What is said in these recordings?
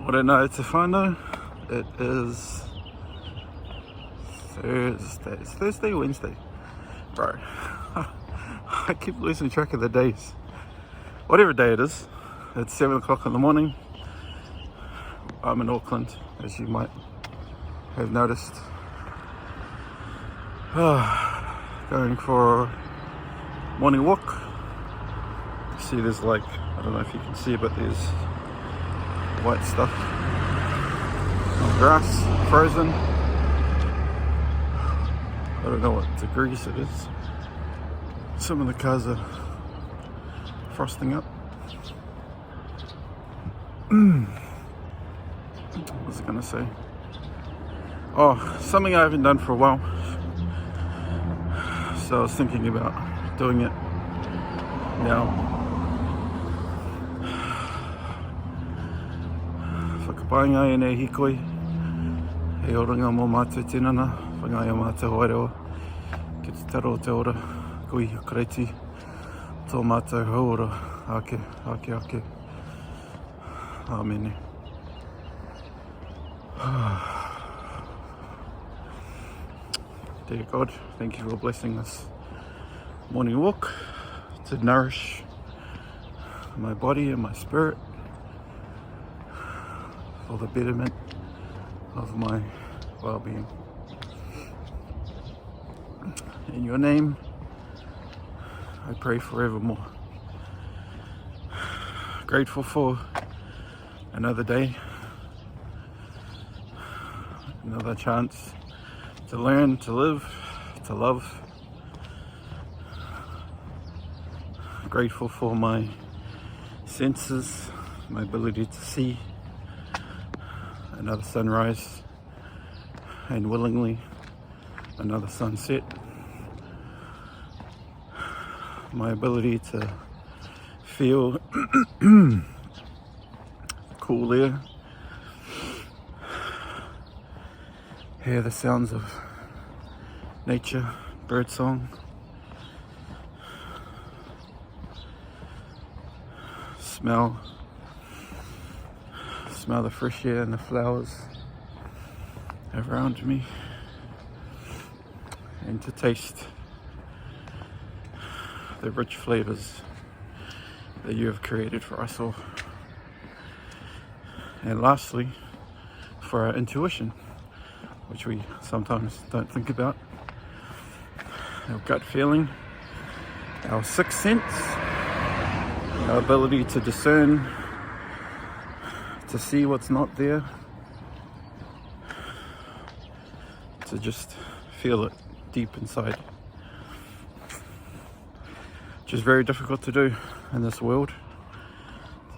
Morena te whānau. It is Thursday. It's Thursday, Wednesday. Bro, I keep losing track of the days. Whatever day it is, it's 7 o'clock in the morning. I'm in Auckland, as you might have noticed. Going for a morning walk. See, there's like, I don't know if you can see, but there's white stuff on grass, frozen. I don't know what degrees it is. Some of the cars are frosting up. What was I gonna say? Oh, something I haven't done for a while. So I was thinking about doing it now. Whakapainga e nei hikoi. He oranga mō mātou tinana. Whangai o mātou Kōrero. Ki te taro o te ora. Kui kreiti. Tō mātou haora. Ake, ake, ake. Āmene. Dear God, thank you for blessing this morning walk to nourish my body and my spirit for the betterment of my well-being. In your name, I pray forevermore. Grateful for another day, another chance to learn, to live, to love. Grateful for my senses, my ability to see another sunrise, and willingly another sunset. My ability to feel cool air, hear the sounds of nature, birdsong, smell the fresh air and the flowers around me, and to taste the rich flavors that you have created for us all. And lastly, for our intuition, which we sometimes don't think about, our gut feeling, our sixth sense, our ability to discern, to see what's not there, to just feel it deep inside, which is very difficult to do in this world,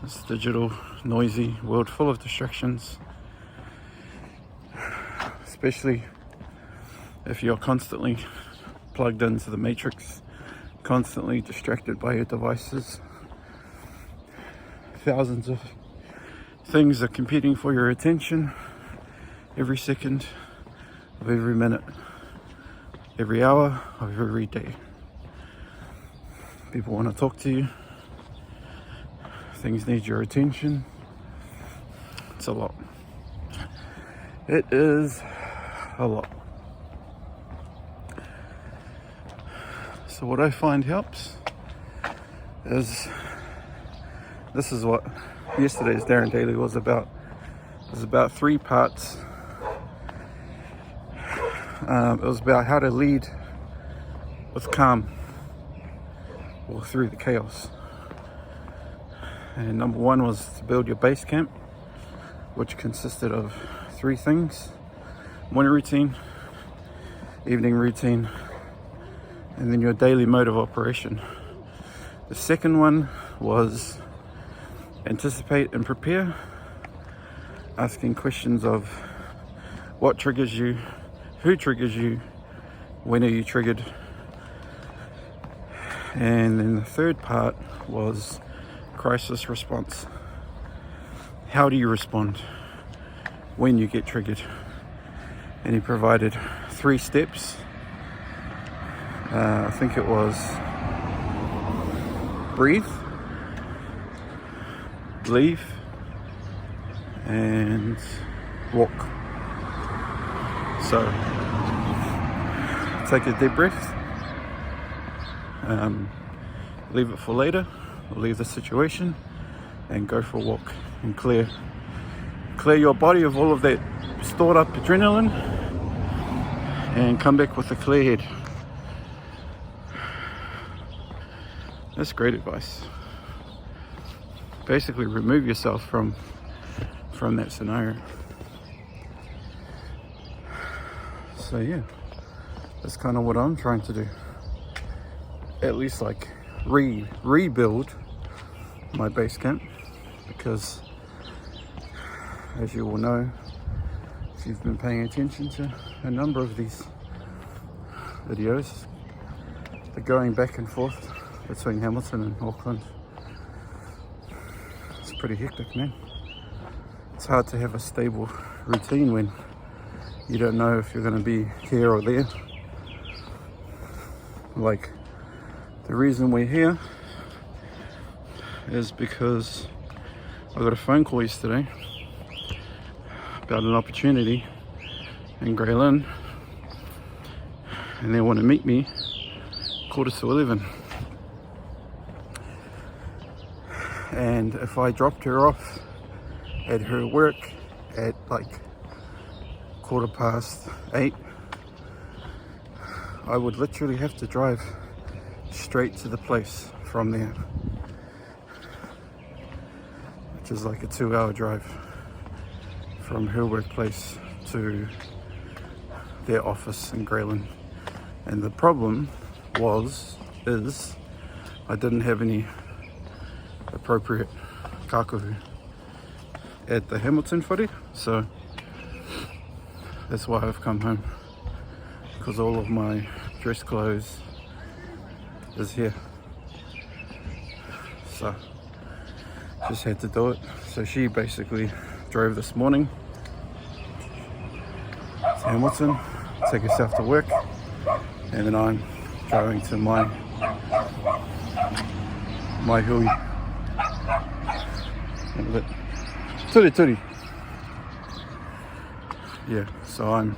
this digital, noisy world full of distractions, especially if you're constantly plugged into the matrix, constantly distracted by your devices. Thousands of things are competing for your attention every second of every minute, every hour of every day. People want to talk to you. Things need your attention. It's a lot. It is a lot. So what I find helps is, this is what yesterday's Darren Daily was about. It was about 3 parts. It was about how to lead with calm or through the chaos. And number 1 was to build your base camp, which consisted of 3 things: morning routine, evening routine, and then your daily mode of operation. The second one was anticipate and prepare, asking questions of what triggers you, who triggers you, when are you triggered. And then the third part was crisis response. How do you respond when you get triggered? And he provided 3 steps. I think it was breathe, leave, and walk. So take a deep breath, leave it for later, or leave the situation and go for a walk and clear your body of all of that stored up adrenaline and come back with a clear head. That's great advice. Basically remove yourself from that scenario. So yeah, that's kind of what I'm trying to do. At least like rebuild my base camp, because as you all know, if you've been paying attention to a number of these videos, the going back and forth between Hamilton and Auckland, it's pretty hectic, man. It's hard to have a stable routine when you don't know if you're going to be here or there. Like, the reason we're here is because I got a phone call yesterday about an opportunity in Grey Lynn, and they want to meet me 11:15. And if I dropped her off at her work at like 8:15, I would literally have to drive straight to the place from there, which is like a 2-hour drive from her workplace to their office in Grey Lynn. And the problem is I didn't have any appropriate kakuhu at the Hamilton footy, so that's why I've come home, because all of my dress clothes is here. So just had to do it. So she basically drove this morning to Hamilton, take herself to work, and then I'm driving to my hui. Turi. Yeah, so I'm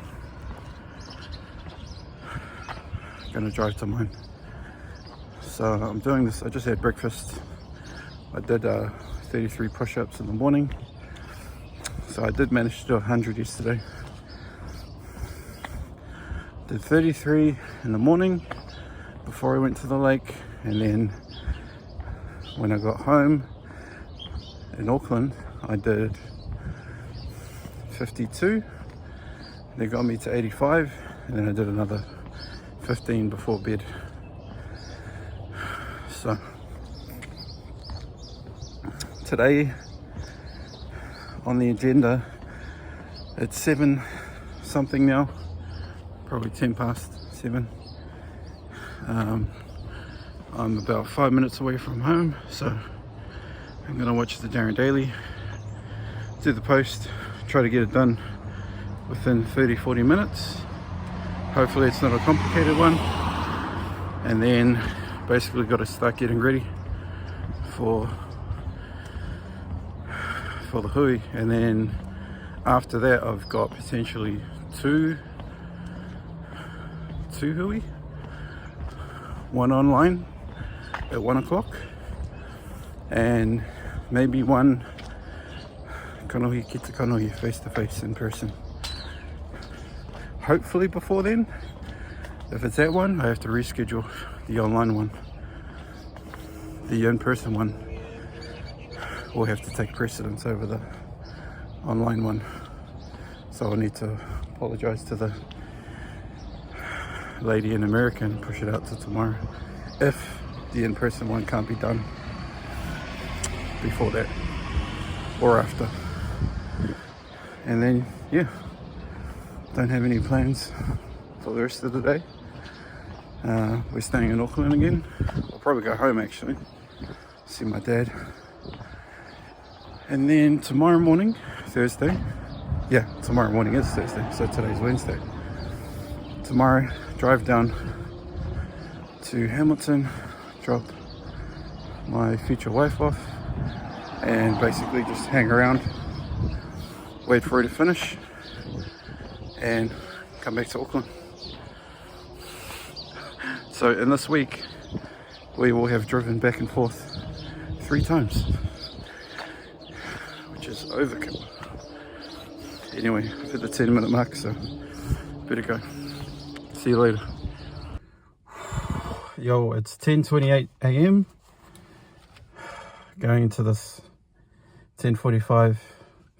gonna drive to mine. So I'm doing this. I just had breakfast. I did 33 push-ups in the morning. So I did manage to do 100 yesterday. Did 33 in the morning before I went to the lake, and then when I got home in Auckland, I did 52. They got me to 85, and then I did another 15 before bed. So today on the agenda, it's 7 something now, probably 10 past 7. I'm about 5 minutes away from home, so I'm gonna watch the Darren Daily, do the post, try to get it done within 30-40 minutes. Hopefully it's not a complicated one, and then basically got to start getting ready for the hui. And then after that I've got potentially two hui, one online at 1 o'clock, and maybe one kanohi kita kanohi face to face in person. Hopefully before then. If it's that one, I have to reschedule the online one. The in-person one will have to take precedence over the online one. So I need to apologize to the lady in America and push it out to tomorrow, if the in-person one can't be done before that or after. And then yeah, don't have any plans for the rest of the day. We're staying in Auckland again. I'll probably go home actually, see my dad. And then tomorrow morning, Thursday, yeah, tomorrow morning is Thursday, so today's Wednesday. Tomorrow, drive down to Hamilton, drop my future wife off, and basically just hang around wait for her to finish, and come back to Auckland. So in this week, we will have driven back and forth 3 times, which is overkill. Anyway, I've hit the 10-minute mark, so better go. See you later. Yo, it's 10:28 a.m. going into this 10:45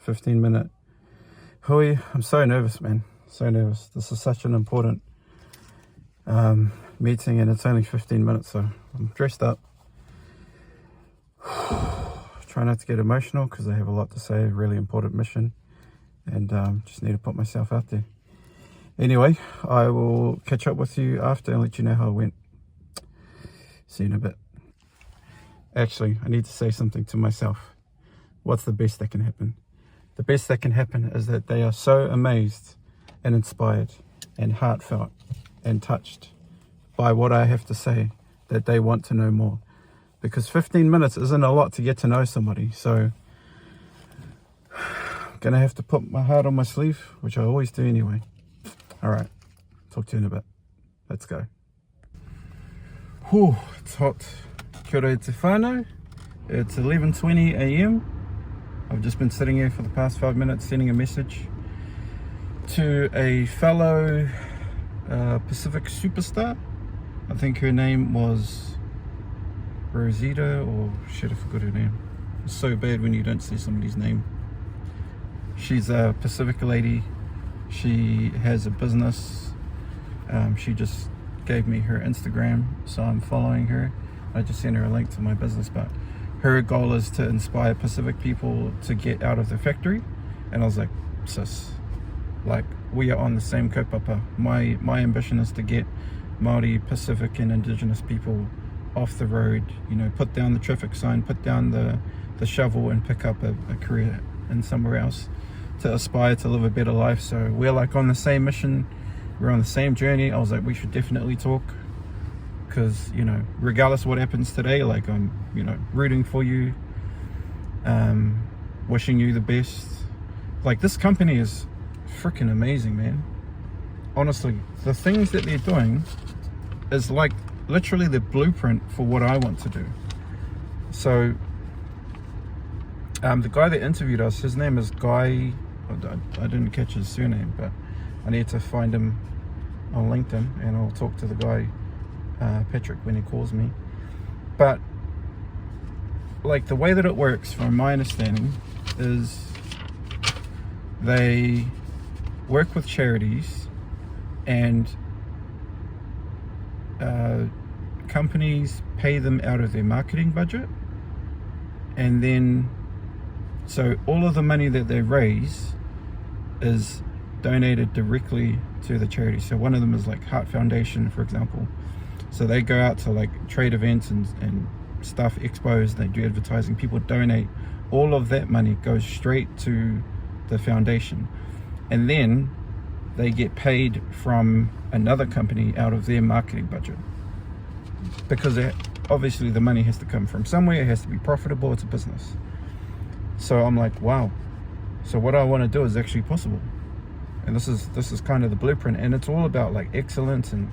15-minute hui. I'm so nervous, man. So nervous. This is such an important meeting, and it's only 15 minutes, so I'm dressed up. Try not to get emotional because I have a lot to say. Really important mission, and just need to put myself out there. Anyway, I will catch up with you after and let you know how it went. See you in a bit. Actually, I need to say something to myself. What's the best that can happen? The best that can happen is that they are so amazed and inspired and heartfelt and touched by what I have to say that they want to know more. Because 15 minutes isn't a lot to get to know somebody. So I'm going to have to put my heart on my sleeve, which I always do anyway. All right, talk to you in a bit. Let's go. Whew, it's hot. Kia ora te whānau. It's 11:20 a.m. I've just been sitting here for the past 5 minutes sending a message to a fellow Pacific superstar. I think her name was Rosita, or shit, I forgot her name. It's so bad when you don't see somebody's name. She's a Pacific lady. She has a business. She just gave me her Instagram, so I'm following her. I just sent her a link to my business, but her goal is to inspire Pacific people to get out of the factory. And I was like, sis, like, we are on the same kaupapa. My ambition is to get Māori, Pacific and Indigenous people off the road, you know, put down the traffic sign, put down the shovel, and pick up a career in somewhere else to aspire to live a better life. So we're like on the same mission, we're on the same journey. I was like, we should definitely talk, because, you know, regardless of what happens today, like, I'm, you know, rooting for you, wishing you the best. Like, this company is freaking amazing, man. Honestly, the things that they're doing is like literally the blueprint for what I want to do. So the guy that interviewed us, his name is Guy. I didn't catch his surname, but I need to find him on LinkedIn, and I'll talk to the guy, Patrick, when he calls me. But like, the way that it works, from my understanding, is they work with charities, and companies pay them out of their marketing budget, and then so all of the money that they raise is donated directly to the charity. So one of them is like Heart Foundation, for example. So they go out to like trade events and stuff, expos, they do advertising, people donate. All of that money goes straight to the foundation, and then they get paid from another company out of their marketing budget, because obviously the money has to come from somewhere. It has to be profitable. It's a business. So I'm like, wow, so what I want to do is actually possible. And this is kind of the blueprint, and it's all about like excellence, and,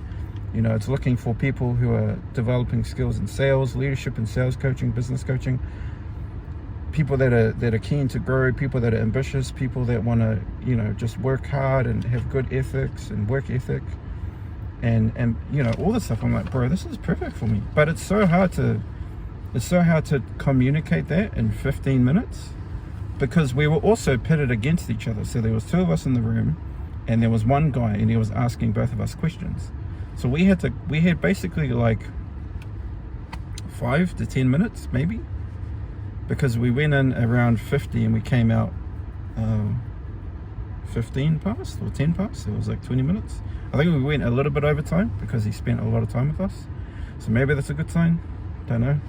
you know, it's looking for people who are developing skills in sales, leadership and sales coaching, business coaching, people that are keen to grow, people that are ambitious, people that want to, you know, just work hard and have good ethics and work ethic, and you know, all this stuff. I'm like, bro, this is perfect for me. But it's so hard to communicate that in 15 minutes, because we were also pitted against each other. So there was 2 of us in the room, and there was one guy, and he was asking both of us questions. So we had basically like 5 to 10 minutes maybe, because we went in around 50 and we came out 15 past or 10 past. So it was like 20 minutes. I think we went a little bit over time because he spent a lot of time with us. So maybe that's a good sign. Don't know.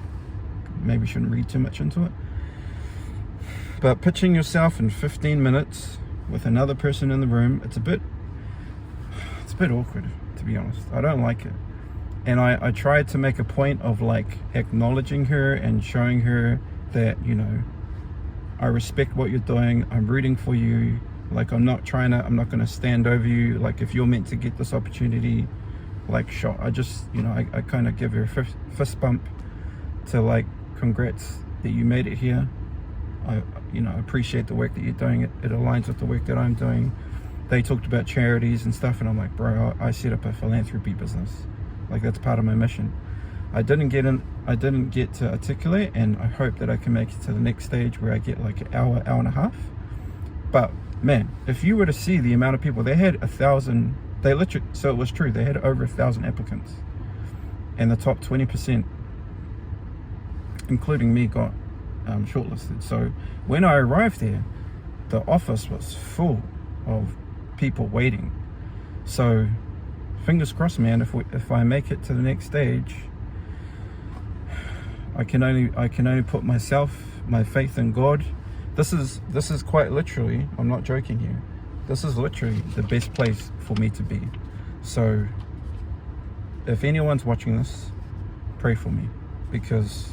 Maybe shouldn't read too much into it. But pitching yourself in 15 minutes with another person in the room, it's a bit awkward, to be honest. I don't like it. And I tried to make a point of like acknowledging her and showing her that, you know, I respect what you're doing. I'm rooting for you. Like, I'm not going to stand over you. Like, if you're meant to get this opportunity, like, shot, I just, you know, I kind of give you a fist bump to, like, congrats that you made it here. I, you know, appreciate the work that you're doing. It aligns with the work that I'm doing. They talked about charities and stuff, and I'm like, bro, I set up a philanthropy business. Like, that's part of my mission. I didn't get to articulate, and I hope that I can make it to the next stage where I get like an hour and a half. But man, if you were to see the amount of people, they had 1,000. They literally, so it was true, they had over 1,000 applicants, and the top 20%, including me, got shortlisted. So when I arrived there, the office was full of people waiting. So fingers crossed, man. If I make it to the next stage, I can only put my faith in God. This is quite literally, I'm not joking here, this is literally the best place for me to be. So if anyone's watching this, pray for me, because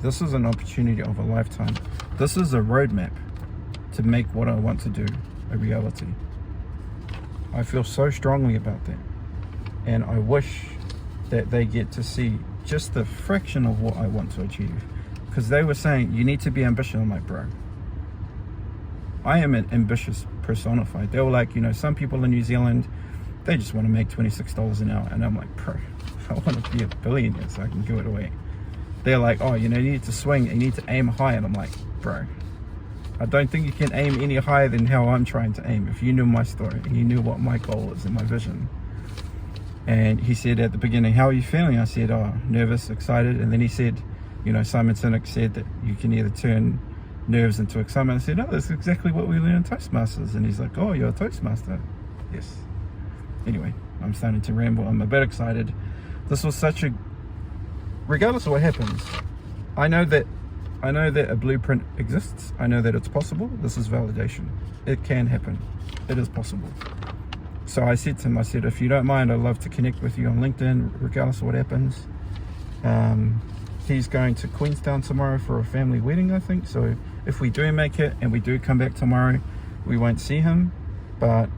this is an opportunity of a lifetime. This is a roadmap to make what I want to do a reality. I feel so strongly about that, and I wish that they get to see just the fraction of what I want to achieve. Because they were saying, you need to be ambitious. I'm like, bro, I am an ambitious personified. They were like, you know, some people in New Zealand, they just want to make $26 an hour. And I'm like, bro, I want to be a billionaire so I can give it away. They're like, oh, you know, you need to swing, you need to aim high. And I'm like, bro, I don't think you can aim any higher than how I'm trying to aim. If you knew my story and you knew what my goal is and my vision. And he said at the beginning, how are you feeling? I said, oh, nervous, excited. And then he said, you know, Simon Sinek said that you can either turn nerves into excitement. I said, oh, that's exactly what we learn in Toastmasters. And he's like, oh, you're a Toastmaster? Yes. Anyway, I'm starting to ramble. I'm a bit excited. This was such a, regardless of what happens, I know that a blueprint exists. I know that it's possible. This is validation. It can happen. It is possible. So I said to him, I said, if you don't mind, I'd love to connect with you on LinkedIn, regardless of what happens. He's going to Queenstown tomorrow for a family wedding, I think. So if we do make it and we do come back tomorrow, we won't see him, but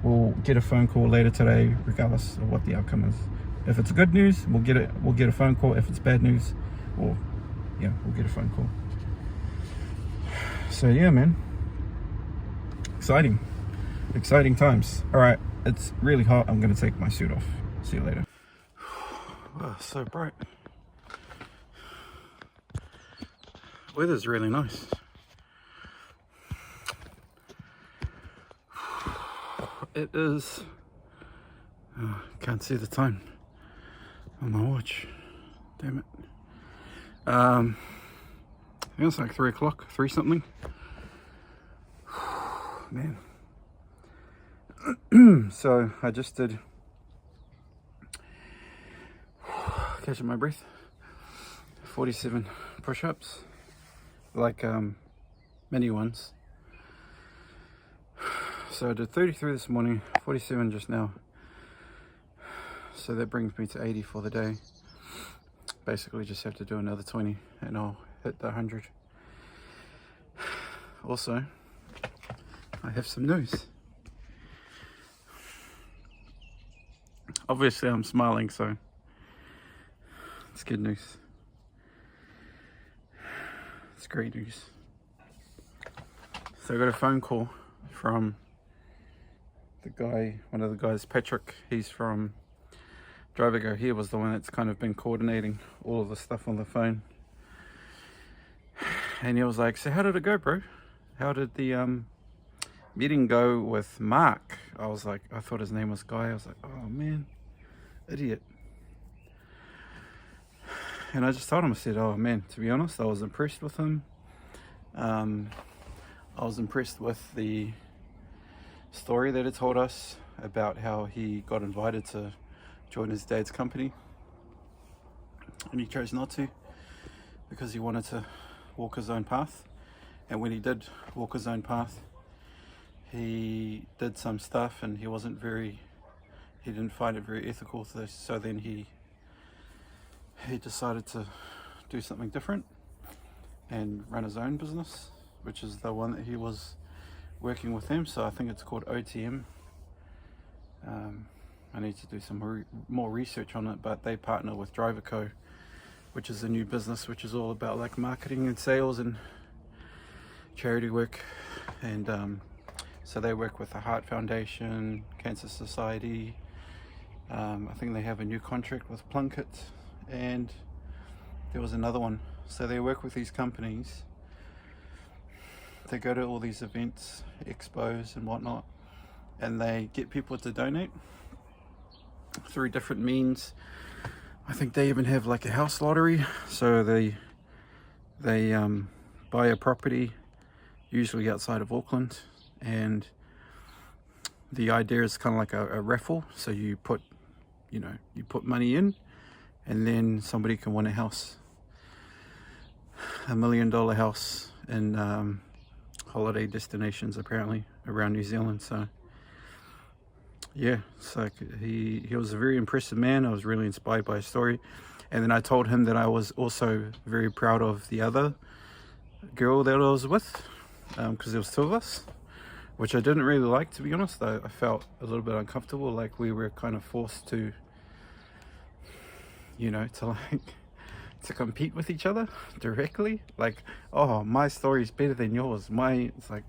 we'll get a phone call later today, regardless of what the outcome is. If it's good news, we'll get a phone call. If it's bad news, we'll get a phone call. So yeah, man, exciting times. All right, it's really hot. I'm gonna take my suit off. See you later. Wow, so bright. Weather's really nice. It is, can't see the time on my watch, damn it. I think it's like 3 o'clock, 3 something. Man. So I just did, catching my breath, 47 push-ups, like mini ones. So I did 33 this morning, 47 just now. So that brings me to 80 for the day. Basically just have to do another 20 and I'll hit the 100. Also, I have some news. Obviously I'm smiling, so it's good news. It's great news. So I got a phone call from one of the guys, Patrick. He's from Driver Go Here, was the one that's kind of been coordinating all of the stuff on the phone. And he was like, so how did it go, bro? How did the meeting go with Mark? I was like, I thought his name was Guy. I was like, oh man, idiot. And I just told him, I said, oh man, to be honest, I was impressed with him. I was impressed with the story that it told us about how he got invited to join his dad's company and he chose not to because he wanted to walk his own path. And when he did walk his own path, he did some stuff and he didn't find it very ethical, so then he decided to do something different. and run his own business, which is the one that he was working with them. So I think it's called OTM. I need to do some more research on it, but they partner with Driver Co, which is a new business which is all about like marketing and sales and charity work. And so they work with the Heart Foundation, Cancer Society. I think they have a new contract with Plunkett, and there was another one. So they work with these companies. They go to all these events, expos and whatnot, and they get people to donate through different means. I think they even have like a house lottery. So they buy a property, usually outside of Auckland, and the idea is kind of like a raffle. So you put money in, and then somebody can win a house, $1 million house in holiday destinations apparently around New Zealand. So yeah, so he was a very impressive man. I was really inspired by his story. And then I told him that I was also very proud of the other girl that I was with, because there was two of us, which I didn't really like, to be honest. I felt a little bit uncomfortable, like we were kind of forced to, to compete with each other directly. Like, oh, my story is better than yours. It's like,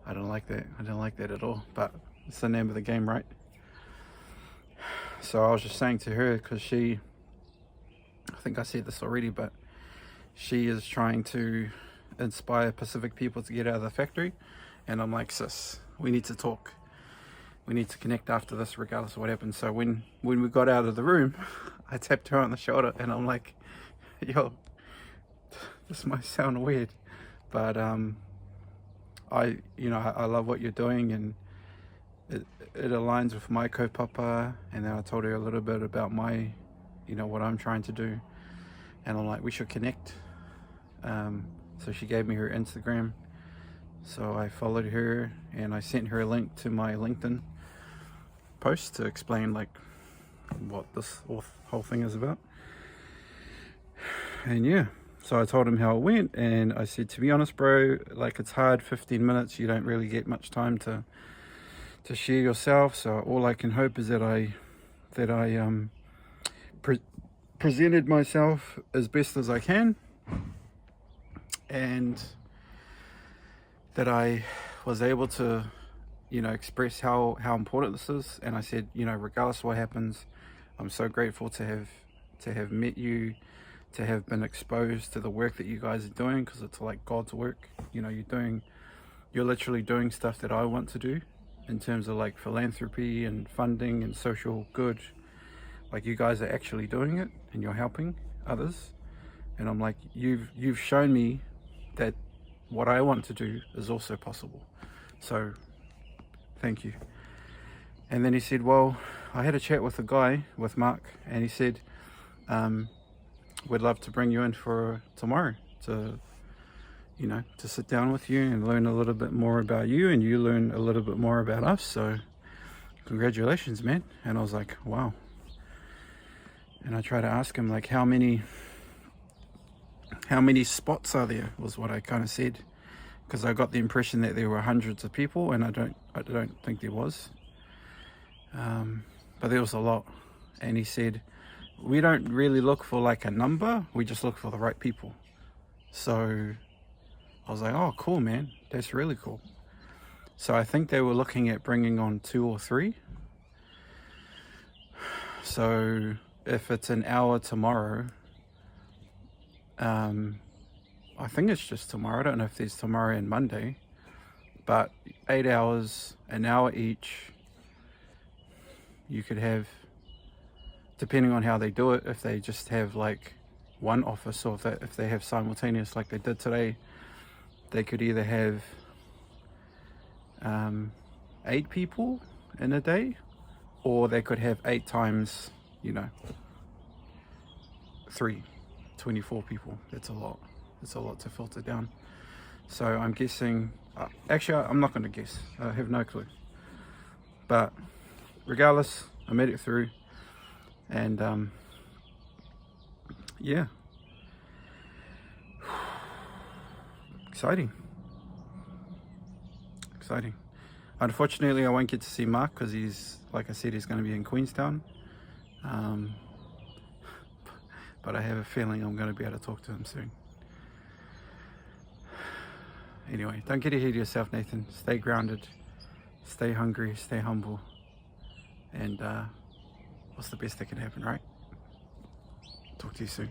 I don't like that. I don't like that at all. But it's the name of the game, right? So I was just saying to her, because I think I said this already, but she is trying to inspire Pacific people to get out of the factory. And I'm like, sis, we need to talk. We need to connect after this, regardless of what happens. So when we got out of the room, I tapped her on the shoulder and I'm like, yo, this might sound weird, but I love what you're doing, and it aligns with my kaupapa. And then I told her a little bit about my, what I'm trying to do, and I'm like, we should connect. So she gave me her Instagram, so I followed her and I sent her a link to my LinkedIn post to explain like what this whole thing is about. And yeah, so I told him how it went, and I said, to be honest, bro, like, it's hard. 15 minutes, you don't really get much time to share yourself. So all I can hope is that I presented myself as best as I can, and that I was able to express how important this is. And I said, regardless of what happens, I'm so grateful to have met you, to have been exposed to the work that you guys are doing, because it's like God's work. You're literally doing stuff that I want to do in terms of like philanthropy and funding and social good. Like, you guys are actually doing it and you're helping others. And I'm like, you've shown me that what I want to do is also possible. So thank you. And then he said, well, I had a chat with Mark, and he said, we'd love to bring you in for tomorrow to sit down with you and learn a little bit more about you, and you learn a little bit more about us. So congratulations, man. And I was like, wow. And I tried to ask him, like, how many spots are there, was what I kind of said, because I got the impression that there were hundreds of people, and I don't think there was, but there was a lot. And he said, we don't really look for like a number, we just look for the right people. So I was like, oh, cool, man, that's really cool. So I think they were looking at bringing on 2 or 3. So if it's an hour tomorrow, I think it's just tomorrow. I don't know if there's tomorrow and Monday, but 8 hours, an hour each. You could have, depending on how they do it, if they just have like one office, or if they have simultaneous like they did today, they could either have 8 people in a day, or they could have 8 times 24 people. That's a lot. It's a lot to filter down. So I'm guessing, actually I'm not going to guess, I have no clue, but regardless, I made it through. And yeah, exciting. Exciting. Unfortunately, I won't get to see Mark because he's, like I said, he's going to be in Queenstown. But I have a feeling I'm going to be able to talk to him soon. Anyway, don't get ahead of yourself, Nathan. Stay grounded, stay hungry, stay humble, and what's the best that can happen, right? Talk to you soon.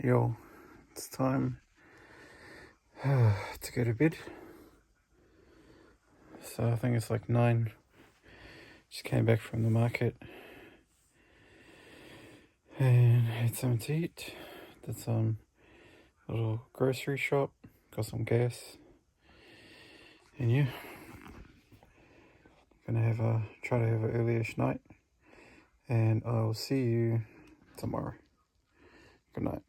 Yo, it's time to go to bed. So I think it's like 9. Just came back from the market and had something to eat. Did some little grocery shop, got some gas, and yeah, gonna try to have an early-ish night, and I'll see you tomorrow. Good night.